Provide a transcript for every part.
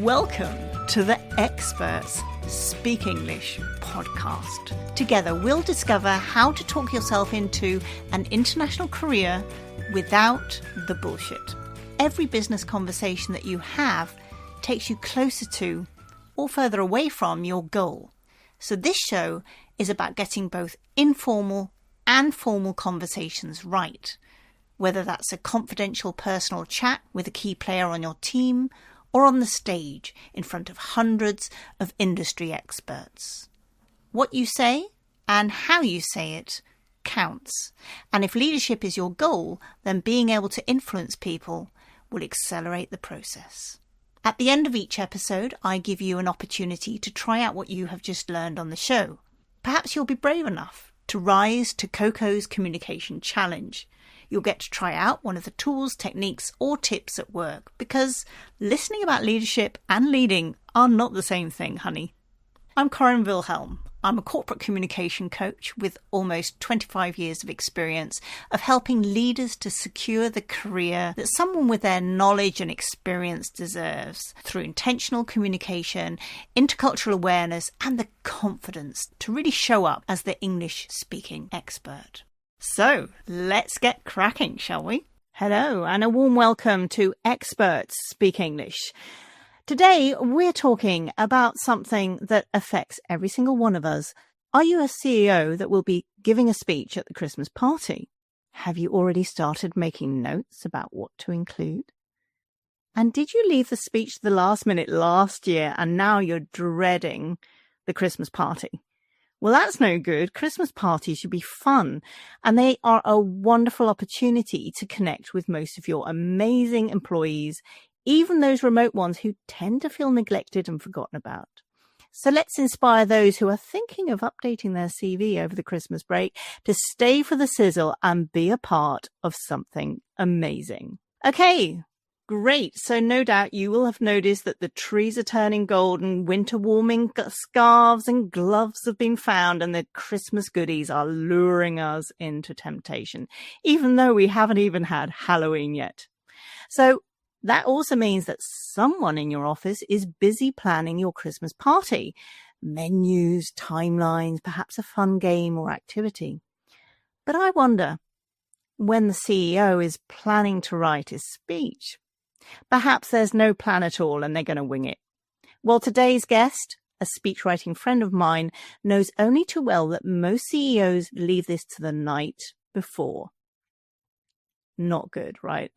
Welcome to the Experts Speak English podcast. Together, we'll discover how to talk yourself into an international career without the bullshit. Every business conversation that you have takes you closer to or further away from your goal. So this show is about getting both informal and formal conversations right, whether that's a confidential personal chat with a key player on your team or on the stage in front of hundreds of industry experts. What you say and how you say it counts. And if leadership is your goal, then being able to influence people will accelerate the process. At the end of each episode, I give you an opportunity to try out what you have just learned on the show. Perhaps you'll be brave enough to rise to Coco's Communication Challenge. You'll get to try out one of the tools, techniques, or tips at work because listening about leadership and leading are not the same thing, honey. I'm Corinne Wilhelm. I'm a corporate communication coach with almost 25 years of experience of helping leaders to secure the career that someone with their knowledge and experience deserves through intentional communication, intercultural awareness, and the confidence to really show up as the English-speaking expert. So let's get cracking, shall we? Hello, and a warm welcome to Experts Speak English. Today, we're talking about something that affects every single one of us. Are you a CEO that will be giving a speech at the Christmas party? Have you already started making notes about what to include? And did you leave the speech to the last minute last year and now you're dreading the Christmas party? Well, that's no good. Christmas parties should be fun, and they are a wonderful opportunity to connect with most of your amazing employees, even those remote ones who tend to feel neglected and forgotten about. So let's inspire those who are thinking of updating their CV over the Christmas break to stay for the sizzle and be a part of something amazing. Okay, great. So no doubt you will have noticed that the trees are turning golden, winter warming scarves and gloves have been found, and the Christmas goodies are luring us into temptation, even though we haven't even had Halloween yet. So that also means that someone in your office is busy planning your Christmas party. Menus, timelines, perhaps a fun game or activity. But I wonder, when the CEO is planning to write his speech, perhaps there's no plan at all and they're going to wing it. Well, today's guest, a speechwriting friend of mine, knows only too well that most CEOs leave this to the night before. Not good, right?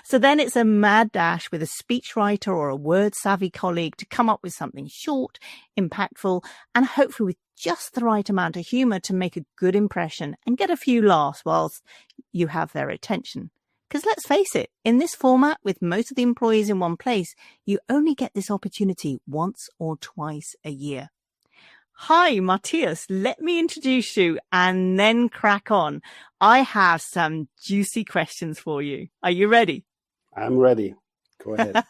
So then it's a mad dash with a speechwriter or a word-savvy colleague to come up with something short, impactful, and hopefully with just the right amount of humour to make a good impression and get a few laughs whilst you have their attention. Because let's face it, in this format, with most of the employees in one place, you only get this opportunity once or twice a year. Hi, Matthias. Let me introduce you and then crack on. I have some juicy questions for you. Are you ready? I'm ready. Go ahead.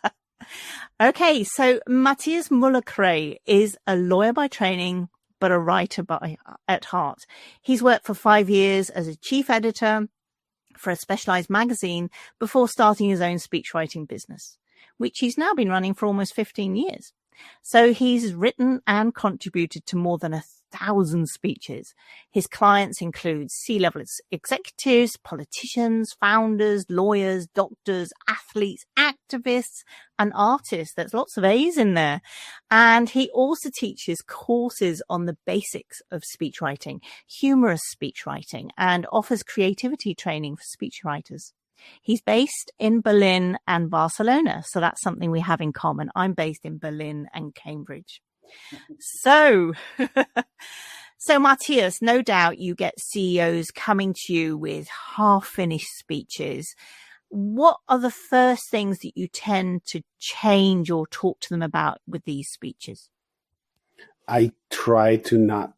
Okay, so Matthias Müller-Krey is a lawyer by training, but a writer at heart. He's worked for 5 years as a chief editor for a specialized magazine before starting his own speechwriting business, which he's now been running for almost 15 years. So he's written and contributed to more than 1,000 speeches. His clients include C-level executives, politicians, founders, lawyers, doctors, athletes, activists, and artists. There's lots of A's in there. And he also teaches courses on the basics of speechwriting, humorous speechwriting, and offers creativity training for speechwriters. He's based in Berlin and Barcelona, so that's something we have in common. I'm based in Berlin and Cambridge. So Matthias, no doubt you get CEOs coming to you with half-finished speeches. What are the first things that you tend to change or talk to them about with these speeches? I try to not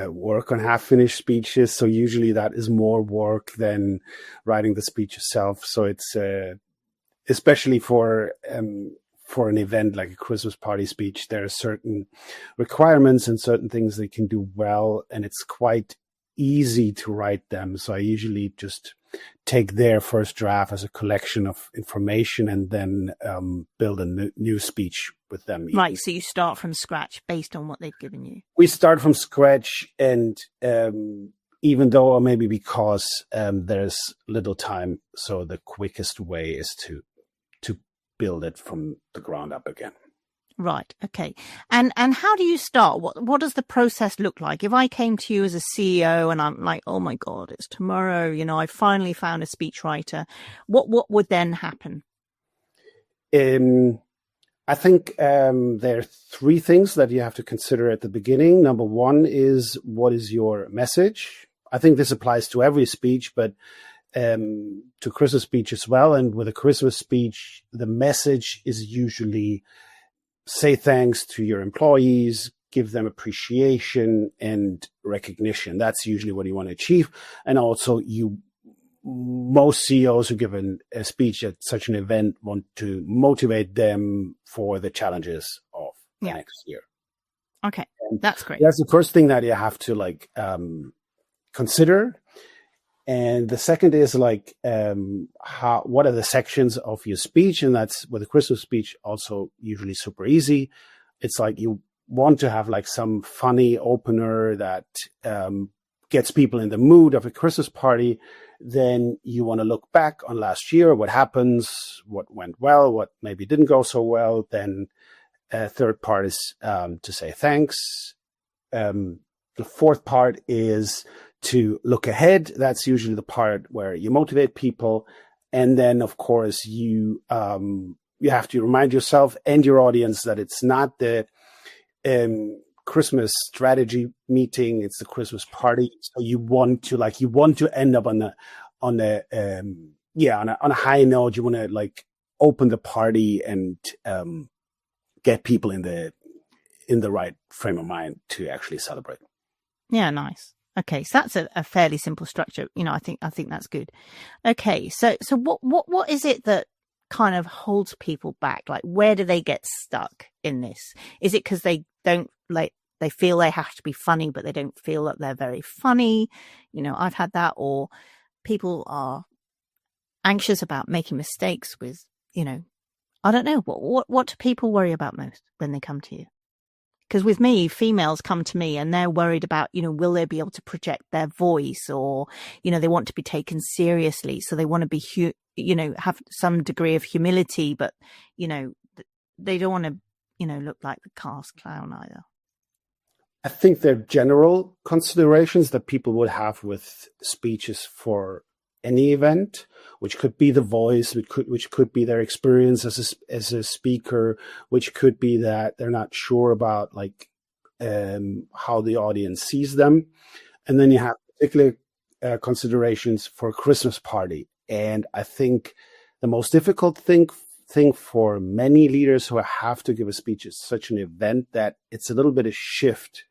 work on half-finished speeches, so usually that is more work than writing the speech itself. So it's especially for an event like a Christmas party speech, there are certain requirements and certain things they can do well, and it's quite easy to write them. So I usually just take their first draft as a collection of information and then build a new speech with them. Right, so you start from scratch based on what they've given you. We start from scratch, and even though, or maybe because there's little time, so the quickest way is to build it from the ground up again. Right. Okay. And how do you start? What does the process look like? If I came to you as a CEO and I'm like, oh my God, it's tomorrow, I finally found a speechwriter. What would then happen? I think there are three things that you have to consider at the beginning. Number one is, what is your message? I think this applies to every speech, but to Christmas speech as well. And with a Christmas speech, the message is usually say thanks to your employees, give them appreciation and recognition. That's usually what you want to achieve. And also most CEOs who give a speech at such an event want to motivate them for the challenges of the next year. Okay, that's great. That's the first thing that you have to consider. And the second is what are the sections of your speech? And that's with a Christmas speech also usually super easy. It's like you want to have some funny opener that gets people in the mood of a Christmas party. Then you want to look back on last year, what happens, what went well, what maybe didn't go so well. Then third part is to say thanks. The fourth part is to look ahead. That's usually the part where you motivate people. And then, of course, you have to remind yourself and your audience that it's not the Christmas strategy meeting, it's the Christmas party. So you want to end up on a high note. You want to open the party and get people in the right frame of mind to actually celebrate. Yeah, nice. Okay, so that's a fairly simple structure. I think that's good. Okay, so what is it that kind of holds people back? Where do they get stuck in this? Is it because they don't they feel they have to be funny, but they don't feel that they're very funny? I've had that. Or people are anxious about making mistakes with, I don't know. What do people worry about most when they come to you? Because with me, females come to me and they're worried about, will they be able to project their voice, or, they want to be taken seriously. So they want to be, have some degree of humility, but, they don't want to, look like the cast clown either. I think there are general considerations that people would have with speeches for any event, which could be the voice, which could be their experience as a speaker, which could be that they're not sure about how the audience sees them. And then you have particular considerations for a Christmas party. And I think the most difficult thing for many leaders who have to give a speech at such an event, that it's a little bit of shift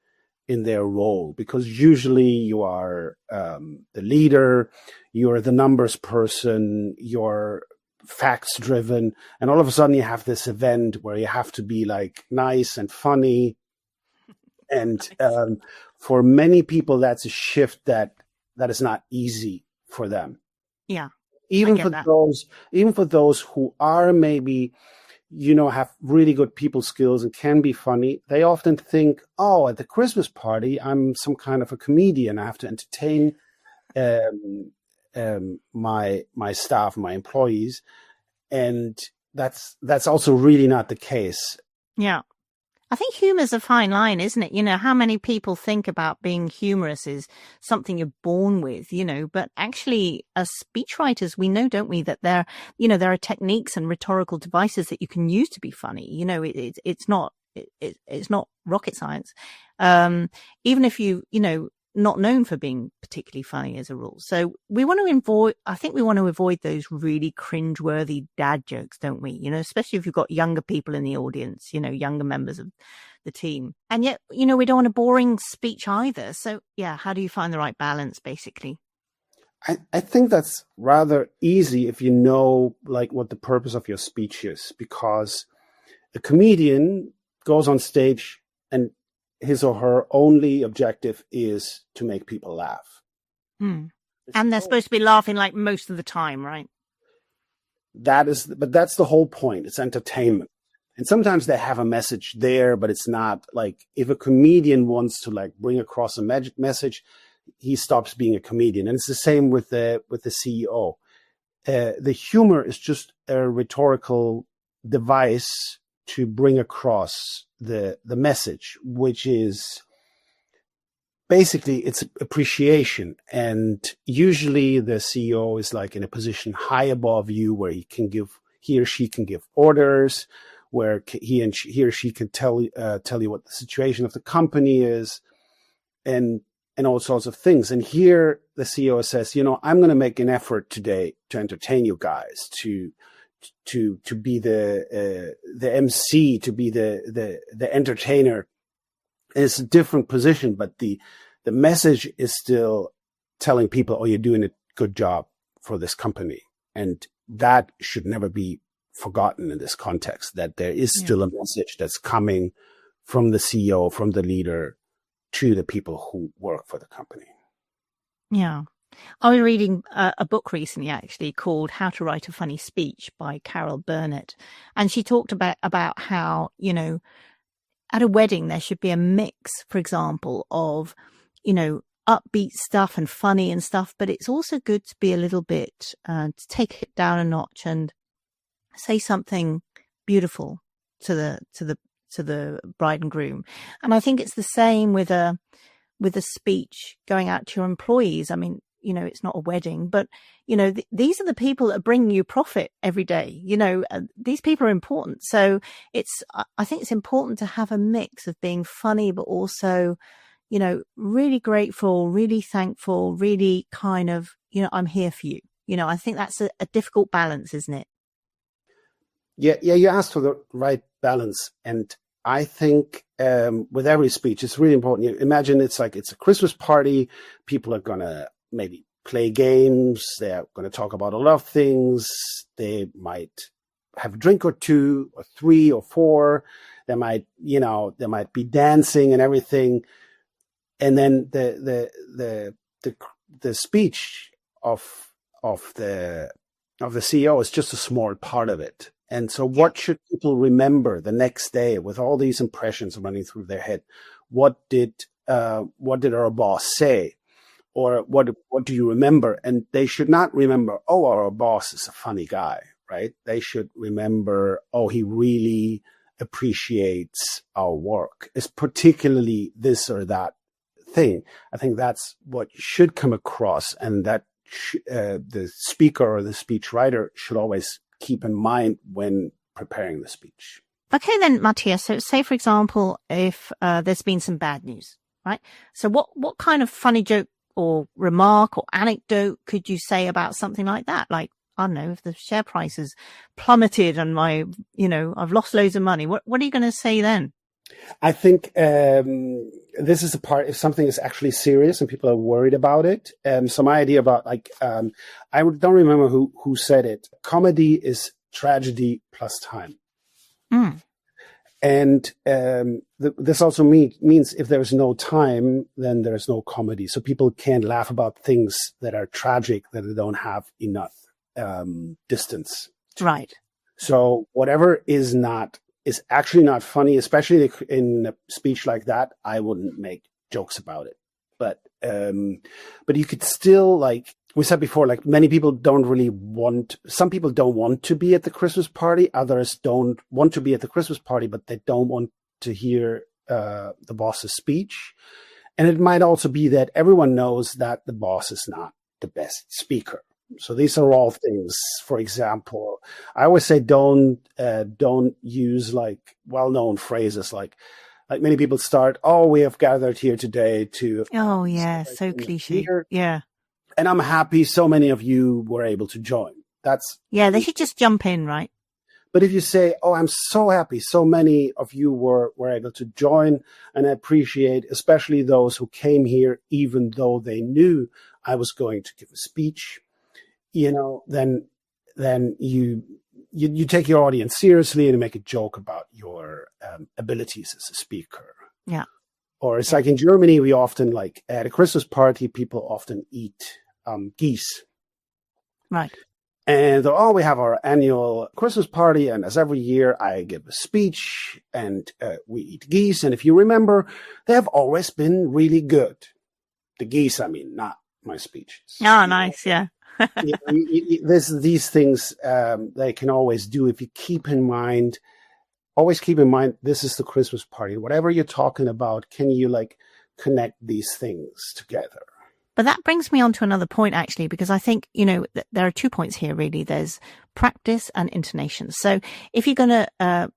in their role, because usually you are the leader, you're the numbers person, you're facts driven, and all of a sudden you have this event where you have to be nice and funny. And for many people, that's a shift that is not easy for them. Yeah. Even for those who are maybe, have really good people skills and can be funny, they often think, oh, at the Christmas party, I'm some kind of a comedian. I have to entertain my staff, my employees. And that's also really not the case. Yeah. I think humor's a fine line, isn't it? How many people think about being humorous is something you're born with, but actually as speechwriters, we know, don't we, that there are techniques and rhetorical devices that you can use to be funny. It's not rocket science. Even if not known for being particularly funny as a rule. So we want to avoid those really cringeworthy dad jokes, don't we? Especially if you've got younger people in the audience, younger members of the team. And yet, we don't want a boring speech either. So yeah, how do you find the right balance, basically? I think that's rather easy if you know what the purpose of your speech is, because a comedian goes on stage and his or her only objective is to make people laugh. And they're supposed to be laughing like most of the time, right? But that's the whole point. It's entertainment. And sometimes they have a message there, but it's not like, if a comedian wants to like bring across a message, he stops being a comedian. And it's the same with the CEO. The humor is just a rhetorical device to bring across the message, which is basically it's appreciation. And usually the CEO is like in a position high above you where he or she can give orders, where he or she can tell you what the situation of the company is, and all sorts of things. And here the CEO says, I'm going to make an effort today to entertain you guys, to be the MC, to be the entertainer. And it's a different position, but the message is still telling people, oh, you're doing a good job for this company. And that should never be forgotten in this context, that there is still a message that's coming from the CEO, from the leader, to the people who work for the company. Yeah. I was reading a book recently, actually, called How to Write a Funny Speech by Carol Burnett. And she talked about how, at a wedding, there should be a mix, for example, of, upbeat stuff and funny and stuff. But it's also good to be a little bit, to take it down a notch and say something beautiful to the bride and groom. And I think it's the same with a speech going out to your employees. I mean, it's not a wedding, but, these are the people that are bringing you profit every day. These people are important. So I think it's important to have a mix of being funny, but also, really grateful, really thankful, really kind of, I'm here for you. I think that's a difficult balance, isn't it? Yeah, you asked for the right balance. And I think with every speech, it's really important. Imagine it's a Christmas party. People are going to maybe play games. They're going to talk about a lot of things. They might have a drink or two or three or four. There might be dancing and everything. And then the speech of the CEO is just a small part of it. And so what should people remember the next day with all these impressions running through their head? What did our boss say? Or what do you remember? And they should not remember, oh, our boss is a funny guy, right? They should remember, oh, he really appreciates our work. It's particularly this or that thing. I think that's what should come across, and that the speaker or the speechwriter should always keep in mind when preparing the speech. Okay, then, Matthias. So say, for example, if there's been some bad news, right? So what kind of funny joke or remark or anecdote could you say about something like that? Like, I don't know, if the share price has plummeted and I've lost loads of money. What are you going to say then? I think this is the part, if something is actually serious and people are worried about it. So my idea about I don't remember who said it. Comedy is tragedy plus time. Mm. And this also means if there's no time, then there's no comedy. So people can't laugh about things that are tragic, that they don't have enough distance. Right. So whatever is actually not funny, especially in a speech like that, I wouldn't make jokes about it. But you could still, like we said before, like many people some people don't want to be at the Christmas party. Others don't want to be at the Christmas party, but they don't want to hear the boss's speech. And it might also be that everyone knows that the boss is not the best speaker. So these are all things. For example, I always say don't use like well-known phrases like many people start, oh, we have gathered here today to. Oh yeah, so cliche. Yeah. And I'm happy so many of you were able to join. They should just jump in, right? But if you say, oh, I'm so happy so many of you were able to join, and I appreciate especially those who came here even though they knew I was going to give a speech, then you take your audience seriously and make a joke about your abilities as a speaker. Yeah. Or it's like in Germany, we often like at a Christmas party, people often eat geese. Right. And we have our annual Christmas party. And as every year, I give a speech and we eat geese. And if you remember, they have always been really good. The geese, I mean, not my speeches. Oh, nice. Yeah. These things they can always do if you always keep in mind, this is the Christmas party. Whatever you're talking about, can you like connect these things together? But that brings me on to another point, actually, because I think, there are 2 points here, really. There's practice and intonation. So if you're going to,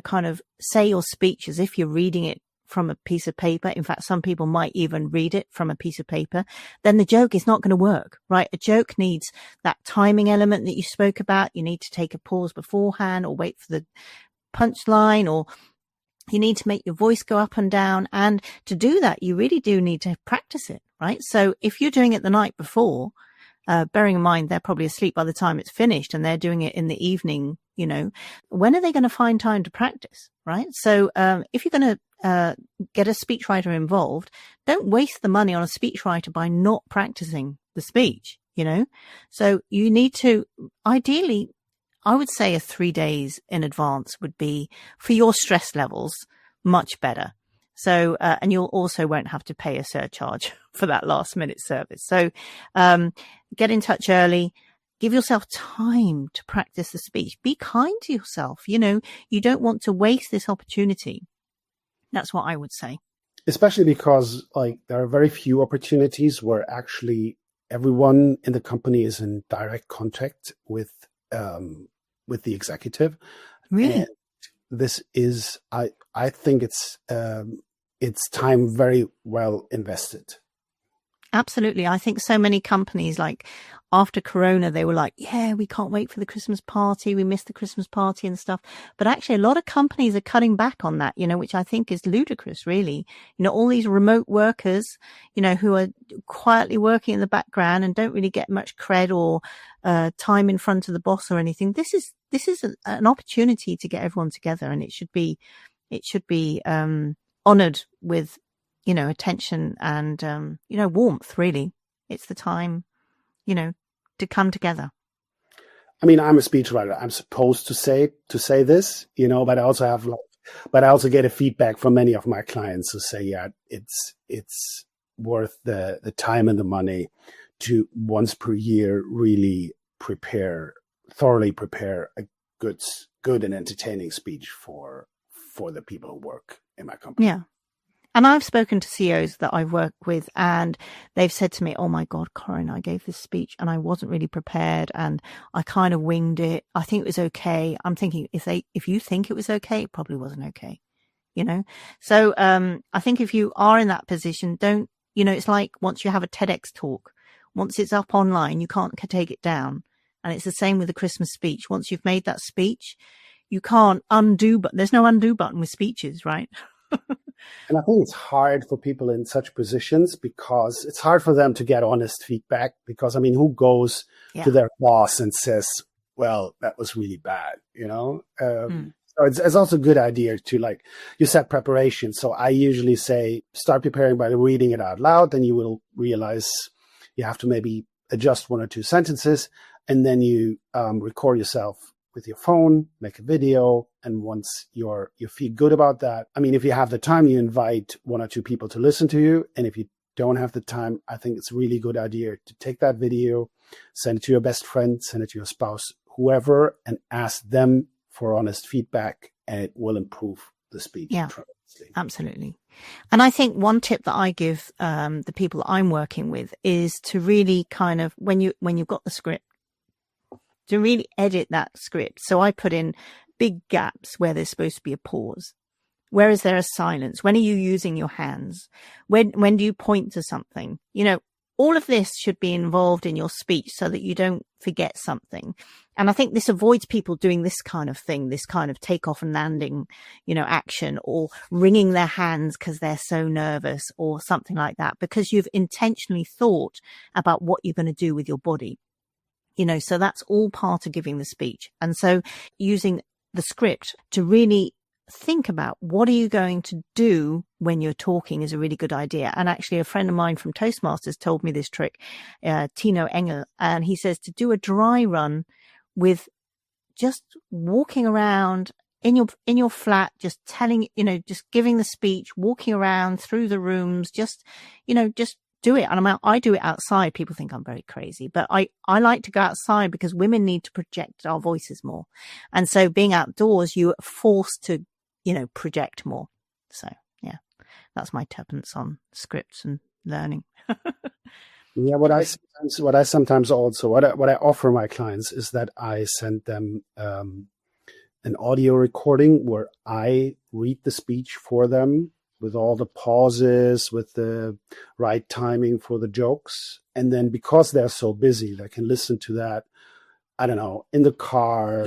kind of say your speech as if you're reading it from a piece of paper, in fact, some people might even read it from a piece of paper, then the joke is not going to work, right? A joke needs that timing element that you spoke about. You need to take a pause beforehand or wait for the punchline, or you need to make your voice go up and down. And to do that, you really do need to practice it, right? So if you're doing it the night before, bearing in mind they're probably asleep by the time it's finished and they're doing it in the evening, when are they going to find time to practice, right? So if you're going to get a speechwriter involved, don't waste the money on a speechwriter by not practicing the speech, So you need to, ideally, I would say 3 days in advance would be, for your stress levels, much better. So, and you'll also won't have to pay a surcharge for that last minute service. So, get in touch early, give yourself time to practice the speech. Be kind to yourself. You don't want to waste this opportunity. That's what I would say. Especially because like there are very few opportunities where actually everyone in the company is in direct contact with the executive. Really? And this is, I think it's time very well invested. Absolutely. I think so many companies, like after Corona, they were like, yeah, we can't wait for the Christmas party. We missed the Christmas party and stuff. But actually, a lot of companies are cutting back on that, which I think is ludicrous, really. All these remote workers, who are quietly working in the background and don't really get much cred or time in front of the boss or anything. This is an opportunity to get everyone together, and it should be honored with attention and, warmth, really. It's the time, to come together. I mean, I'm a speechwriter. I'm supposed to say this, but I also get a feedback from many of my clients who say, yeah, it's worth the time and the money to once per year really thoroughly prepare a good and entertaining speech for the people who work in my company. Yeah. And I've spoken to CEOs that I've worked with, and they've said to me, oh my God, Corinne, I gave this speech and I wasn't really prepared and I kind of winged it. I think it was okay. I'm thinking if you think it was okay, it probably wasn't okay, So I think if you are in that position, don't, it's like once you have a TEDx talk, once it's up online, you can't take it down. And it's the same with the Christmas speech. Once you've made that speech, you can't undo, but there's no undo button with speeches, right? And I think it's hard for people in such positions because it's hard for them to get honest feedback because, I mean, who goes to their boss and says, well, that was really bad, So it's also a good idea to you said preparation. So I usually say, start preparing by reading it out loud. Then you will realize you have to maybe adjust 1 or 2 sentences. And then you record yourself with your phone, make a video. And once you feel good about that, I mean, if you have the time, you invite 1 or 2 people to listen to you. And if you don't have the time, I think it's a really good idea to take that video, send it to your best friend, send it to your spouse, whoever, and ask them for honest feedback, and it will improve the speech. Yeah, absolutely. And I think one tip that I give the people that I'm working with is to really kind of, when you've got the script, to really edit that script. So I put in big gaps where there's supposed to be a pause. Where is there a silence? When are you using your hands? When do you point to something? All of this should be involved in your speech so that you don't forget something. And I think this avoids people doing this kind of thing, this kind of takeoff and landing, action, or wringing their hands because they're so nervous or something like that, because you've intentionally thought about what you're going to do with your body. So that's all part of giving the speech. And so using the script to really think about what are you going to do when you're talking is a really good idea. And actually a friend of mine from Toastmasters told me this trick, Tino Engel, and he says to do a dry run with just walking around in your flat, just telling, just giving the speech, walking around through the rooms, just do it. And I do it outside. People think I'm very crazy, but I like to go outside because women need to project our voices more. And so being outdoors, you're forced to, project more. So yeah, that's my tuppence on scripts and learning. Yeah, what I sometimes also what I offer my clients is that I send them an audio recording where I read the speech for them with all the pauses, with the right timing for the jokes. And then because they're so busy, they can listen to that, I don't know, in the car,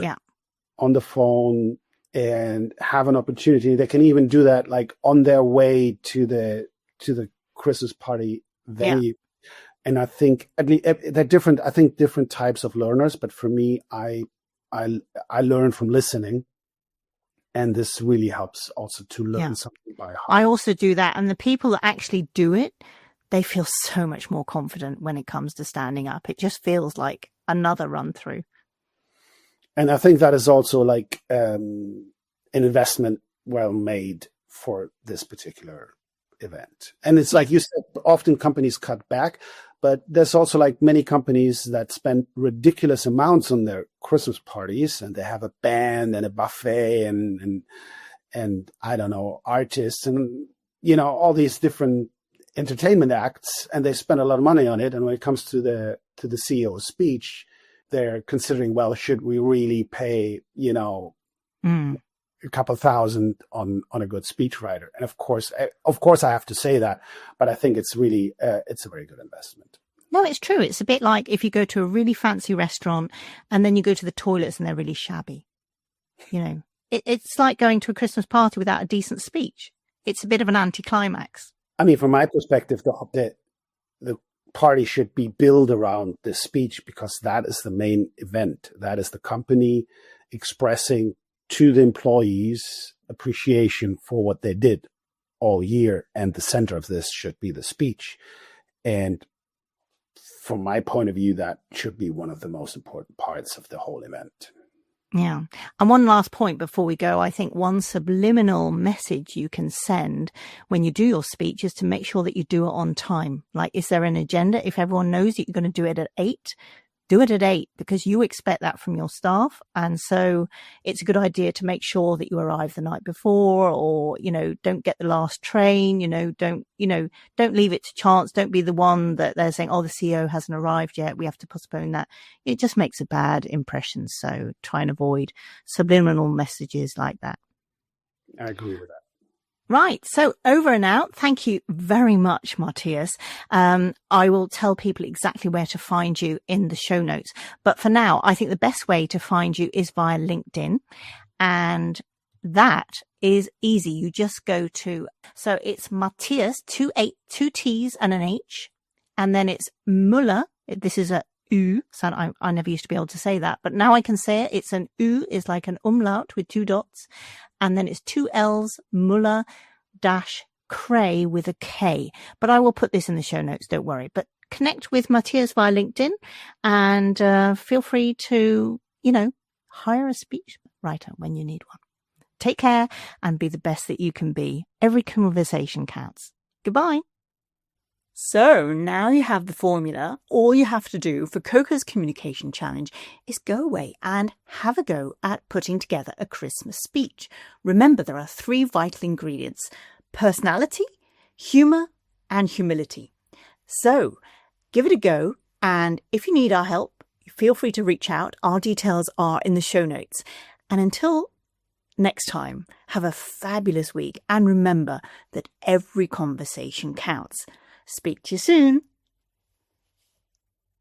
on the phone, and have an opportunity. They can even do that like on their way to the Christmas party venue. Yeah. And I think at least they're different. I think different types of learners, but for me, I learn from listening, and this really helps also to learn something by heart. I also do that, and the people that actually do it, they feel so much more confident when it comes to standing up. It just feels like another run through. And I think that is also like an investment well made for this particular event. And it's like you said, often companies cut back, but there's also like many companies that spend ridiculous amounts on their Christmas parties, and they have a band and a buffet and I don't know, artists and, all these different entertainment acts, and they spend a lot of money on it. And when it comes to the CEO's speech, they're considering, well, should we really pay, a couple thousand on a good speechwriter? And of course I have to say that, but I think it's really, it's a very good investment. No, it's true. It's a bit like if you go to a really fancy restaurant and then you go to the toilets and they're really shabby. It's like going to a Christmas party without a decent speech. It's a bit of an anticlimax. I mean, from my perspective, the party should be built around this speech, because that is the main event. That is the company expressing to the employees appreciation for what they did all year. And the center of this should be the speech. And from my point of view, that should be one of the most important parts of the whole event. Yeah. And one last point before we go, I think one subliminal message you can send when you do your speech is to make sure that you do it on time. Like, is there an agenda? If everyone knows that you're going to do it at 8, do it at 8, because you expect that from your staff. And so it's a good idea to make sure that you arrive the night before, or, don't get the last train, don't leave it to chance. Don't be the one that they're saying, oh, the CEO hasn't arrived yet, we have to postpone that. It just makes a bad impression. So try and avoid subliminal messages like that. I agree with that. Right. So over and out. Thank you very much, Matthias. I will tell people exactly where to find you in the show notes. But for now, I think the best way to find you is via LinkedIn. And that is easy. You just go to, so it's Matthias, 2 T's and an H. And then it's Müller. This is a U. So I never used to be able to say that, but now I can say it. It's an U, is like an umlaut with 2 dots. And then it's 2 L's, Müller-Krey with a K. But I will put this in the show notes, don't worry. But connect with Matthias via LinkedIn, and feel free to, hire a speech writer when you need one. Take care and be the best that you can be. Every conversation counts. Goodbye. So now you have the formula. All you have to do for Coco's Communication Challenge is go away and have a go at putting together a Christmas speech. Remember, there are 3 vital ingredients: personality, humour, and humility. So give it a go. And if you need our help, feel free to reach out. Our details are in the show notes. And until next time, have a fabulous week. And remember that every conversation counts. Speak to you soon.